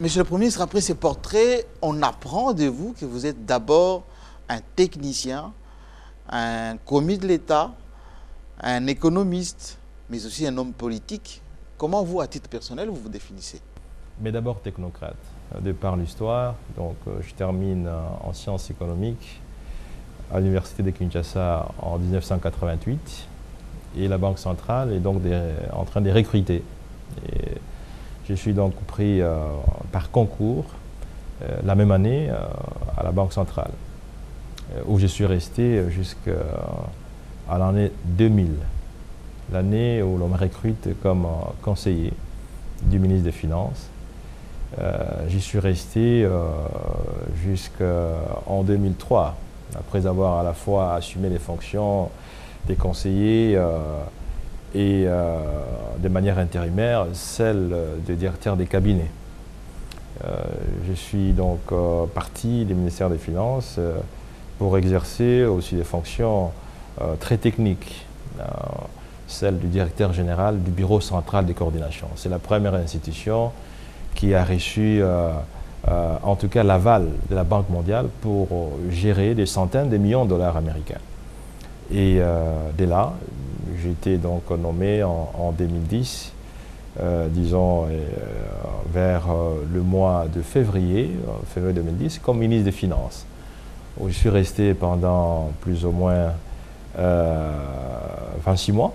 Monsieur le Premier ministre, après ces portraits, on apprend de vous que vous êtes d'abord un technicien, un commis de l'État, un économiste, mais aussi un homme politique. Comment vous, à titre personnel, vous vous définissez? Mais d'abord technocrate, de par l'histoire. Donc, je termine en sciences économiques à l'université de Kinshasa en 1988 et la Banque centrale est donc en train de recruter. Et je suis donc pris par concours la même année à la Banque centrale où je suis resté jusqu'à l'année 2000, l'année où l'on me recrute comme conseiller du ministre des Finances. J'y suis resté jusqu'en 2003, après avoir à la fois assumé les fonctions des conseillers et de manière intérimaire, celle de directeur des cabinets. Je suis donc parti du ministère des Finances pour exercer aussi des fonctions très techniques, celle du directeur général du Bureau central de coordination. C'est la première institution qui a reçu en tout cas l'aval de la Banque mondiale pour gérer des centaines de millions de dollars américains. Et dès là, j'ai été donc nommé en 2010, disons vers le mois de février 2010, comme ministre des Finances, où je suis resté pendant plus ou moins 26 mois.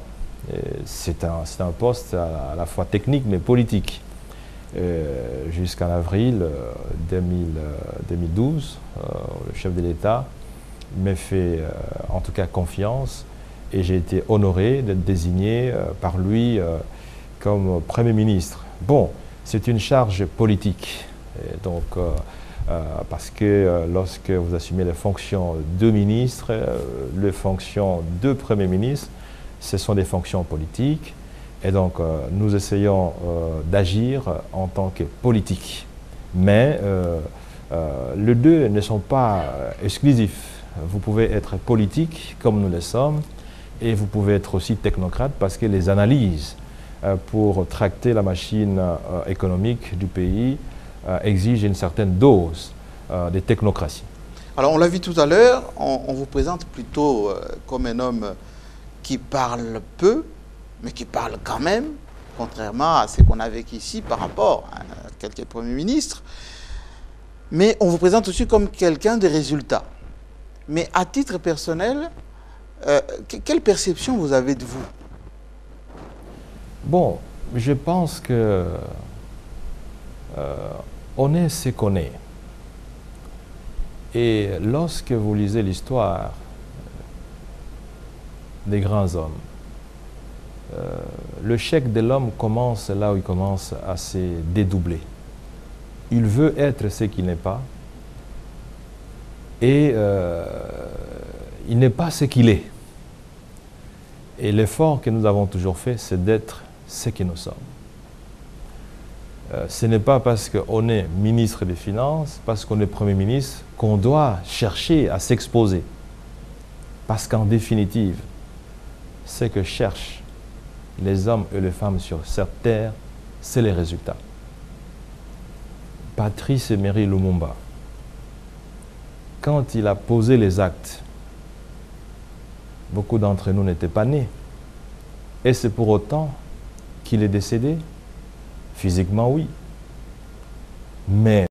C'est un poste à la fois technique mais politique. Jusqu'en avril 2012, le chef de l'État m'a fait en tout cas confiance et j'ai été honoré d'être désigné par lui comme Premier ministre. Bon, c'est une charge politique, et donc, parce que lorsque vous assumez les fonctions de ministre, les fonctions de Premier ministre, ce sont des fonctions politiques. Et donc, nous essayons d'agir en tant que politique. Mais les deux ne sont pas exclusifs. Vous pouvez être politique, comme nous le sommes, et vous pouvez être aussi technocrate, parce que les analyses pour tracter la machine économique du pays exigent une certaine dose de technocratie. Alors, on l'a vu tout à l'heure, on vous présente plutôt comme un homme qui parle peu, mais qui parle quand même, contrairement à ce qu'on a vécu ici par rapport à quelques premiers ministres. Mais on vous présente aussi comme quelqu'un de résultats. Mais à titre personnel, quelle perception vous avez de vous? Bon, je pense que on est ce qu'on est. Et lorsque vous lisez l'histoire des grands hommes, le chèque de l'homme commence là où il commence à se dédoubler. Il veut être ce qu'il n'est pas et il n'est pas ce qu'il est. Et l'effort que nous avons toujours fait, c'est d'être ce que nous sommes. Ce n'est pas parce qu'on est ministre des Finances, parce qu'on est Premier ministre, qu'on doit chercher à s'exposer. Parce qu'en définitive, ce que cherchent les hommes et les femmes sur cette terre, c'est les résultats. Patrice Emery Lumumba, quand il a posé les actes, beaucoup d'entre nous n'étaient pas nés. Et c'est pour autant qu'il est décédé? Physiquement, oui. Mais